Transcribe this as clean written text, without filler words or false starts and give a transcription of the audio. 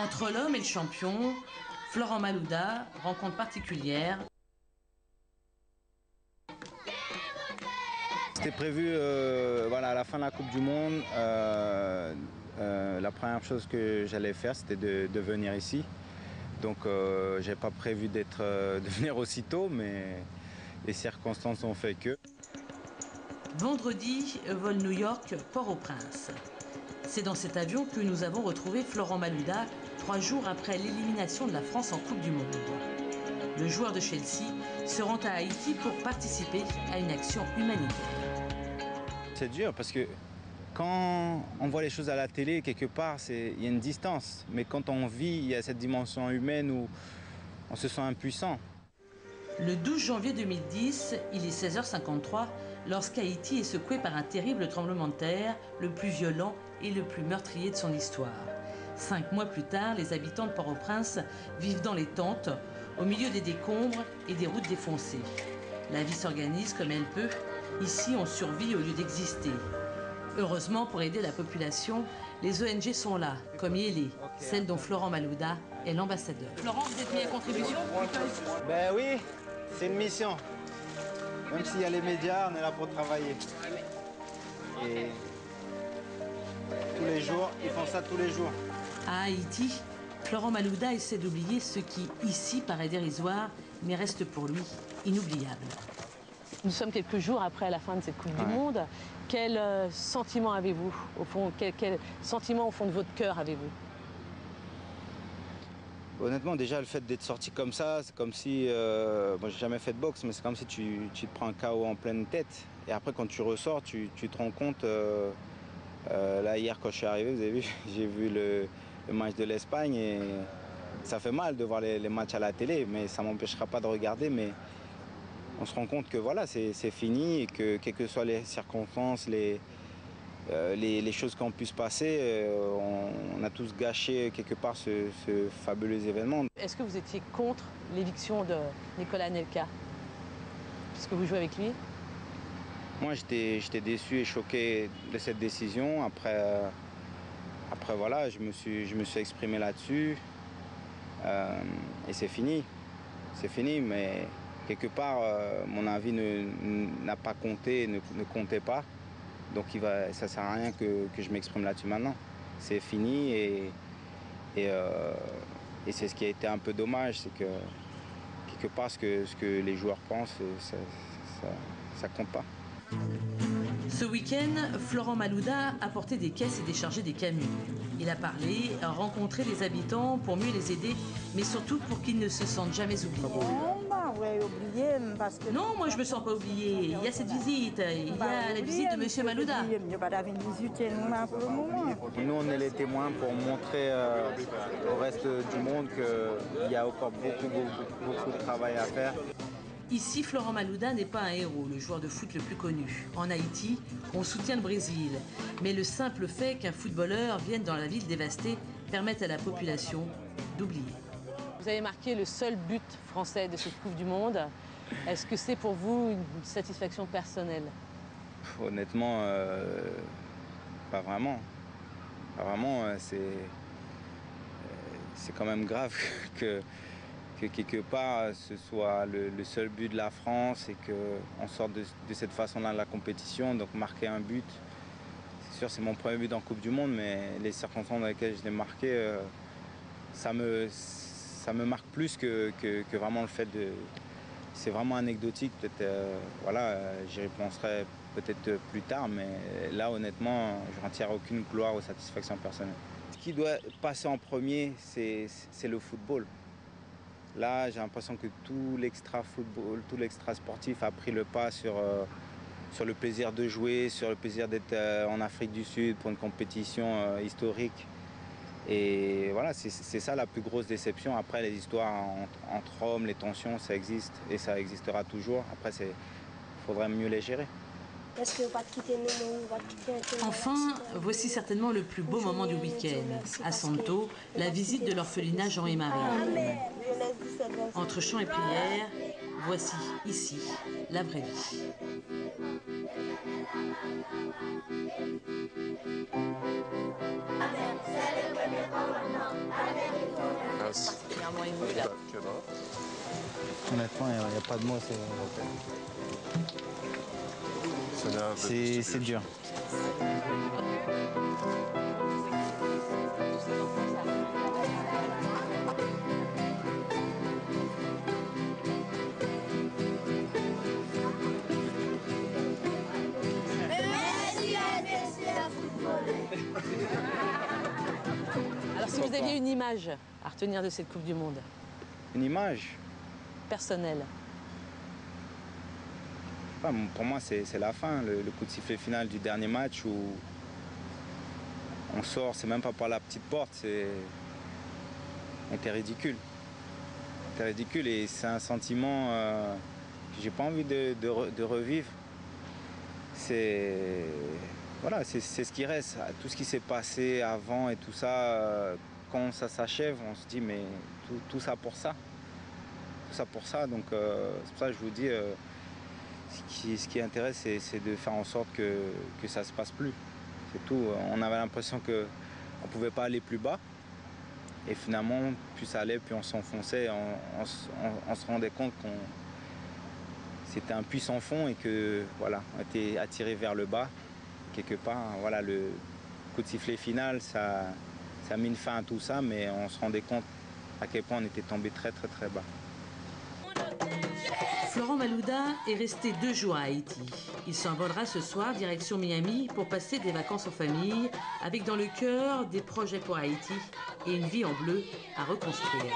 Entre l'homme et le champion, Florent Malouda, rencontre particulière. C'était prévu voilà, à la fin de la Coupe du Monde. La première chose que j'allais faire, c'était de venir ici. Donc je n'avais pas prévu de venir aussitôt, mais les circonstances ont fait que. Vendredi, vol New York, Port-au-Prince. C'est dans cet avion que nous avons retrouvé Florent Malouda, 3 jours après l'élimination de la France en Coupe du Monde. Le joueur de Chelsea se rend à Haïti pour participer à une action humanitaire. C'est dur parce que quand on voit les choses à la télé, quelque part, il y a une distance. Mais quand on vit, il y a cette dimension humaine où on se sent impuissant. Le 12 janvier 2010, il est 16h53 lorsqu'Haïti est secoué par un terrible tremblement de terre, le plus violent et le plus meurtrier de son histoire. 5 mois plus tard, les habitants de Port-au-Prince vivent dans les tentes, au milieu des décombres et des routes défoncées. La vie s'organise comme elle peut. Ici, on survit au lieu d'exister. Heureusement, pour aider la population, les ONG sont là, comme Yélé, celle dont Florent Malouda est l'ambassadeur. Florent, vous êtes mis à contribution? Ben oui, c'est une mission. Même s'il y a les médias, on est là pour travailler. Et tous les jours, ils font ça tous les jours. À Haïti, Florent Malouda essaie d'oublier ce qui, ici, paraît dérisoire, mais reste pour lui inoubliable. Nous sommes quelques jours après la fin de cette Coupe du Monde. Quel sentiment avez-vous, au fond, quel sentiment au fond de votre cœur avez-vous? Honnêtement, déjà, le fait d'être sorti comme ça, c'est comme si... moi, j'ai jamais fait de boxe, mais c'est comme si tu te prends un KO en pleine tête. Et après, quand tu ressors, tu te rends compte... là, hier, quand je suis arrivé, vous avez vu, j'ai vu le match de l'Espagne et ça fait mal de voir les matchs à la télé, mais ça ne m'empêchera pas de regarder. Mais on se rend compte que voilà, c'est fini et que quelles que soient les circonstances, les choses qui ont pu se passer, on a tous gâché quelque part ce fabuleux événement. Est-ce que vous étiez contre l'éviction de Nicolas Anelka, puisque vous jouez avec lui? Moi, j'étais déçu et choqué de cette décision. Après voilà, je me suis exprimé là-dessus et c'est fini. C'est fini, mais quelque part, mon avis n'a pas compté, ne comptait pas. Donc ça ne sert à rien que je m'exprime là-dessus maintenant. C'est fini et c'est ce qui a été un peu dommage, c'est que quelque part ce que les joueurs pensent, ça compte pas. Ce week-end, Florent Malouda a porté des caisses et déchargé des camions. Il a parlé, a rencontré les habitants pour mieux les aider, mais surtout pour qu'ils ne se sentent jamais oubliés. Non, moi je me sens pas oublié. Il y a cette visite, il y a la visite de Monsieur Malouda. Nous, on est les témoins pour montrer au reste du monde qu'il y a encore beaucoup de travail à faire. Ici, Florent Malouda n'est pas un héros, le joueur de foot le plus connu. En Haïti, on soutient le Brésil. Mais le simple fait qu'un footballeur vienne dans la ville dévastée permet à la population d'oublier. Vous avez marqué le seul but français de cette Coupe du Monde. Est-ce que c'est pour vous une satisfaction personnelle? Honnêtement, pas vraiment. Pas vraiment, c'est quand même grave que quelque part ce soit le seul but de la France et qu'on sorte de cette façon-là de la compétition, donc marquer un but. C'est sûr, c'est mon premier but en Coupe du Monde, mais les circonstances dans lesquelles je l'ai marqué, ça me marque plus que vraiment le fait de... C'est vraiment anecdotique, peut-être, voilà, j'y repenserai peut-être plus tard, mais là, honnêtement, je ne retire aucune gloire ou satisfaction personnelle. Ce qui doit passer en premier, c'est le football. Là, j'ai l'impression que tout l'extra-football, tout l'extra-sportif a pris le pas sur le plaisir de jouer, sur le plaisir d'être en Afrique du Sud pour une compétition historique. Et voilà, c'est ça la plus grosse déception. Après, les histoires entre hommes, les tensions, ça existe et ça existera toujours. Après, il faudrait mieux les gérer. Enfin, voici certainement le plus beau moment du week-end. À Santo, la visite de l'orphelinat Jean et Marie. Entre chants et prières, voici ici la vraie vie. Amen. Honnêtement, il n'y a pas de mots. C'est dur. Alors si vous aviez une image à retenir de cette Coupe du Monde, Une image? personnelle, Pour moi, c'est la fin, le coup de sifflet final du dernier match où on sort, c'est même pas par la petite porte, c'est ridicule. C'est ridicule et c'est un sentiment que j'ai pas envie de revivre. C'est voilà, c'est ce qui reste. Tout ce qui s'est passé avant et tout ça, quand ça s'achève, on se dit mais tout ça pour ça. Tout ça pour ça. Donc c'est pour ça que je vous dis. Ce qui intéresse, c'est de faire en sorte que ça ne se passe plus. C'est tout. On avait l'impression qu'on ne pouvait pas aller plus bas. Et finalement, plus ça allait, plus on s'enfonçait. On se rendait compte qu'on c'était un puits sans fond et que voilà, on était attiré vers le bas. Quelque part, voilà, le coup de sifflet final, ça a mis une fin à tout ça, mais on se rendait compte à quel point on était tombé très très très bas. Florent Malouda est resté 2 jours à Haïti. Il s'envolera ce soir direction Miami pour passer des vacances en famille, avec dans le cœur des projets pour Haïti et une vie en bleu à reconstruire.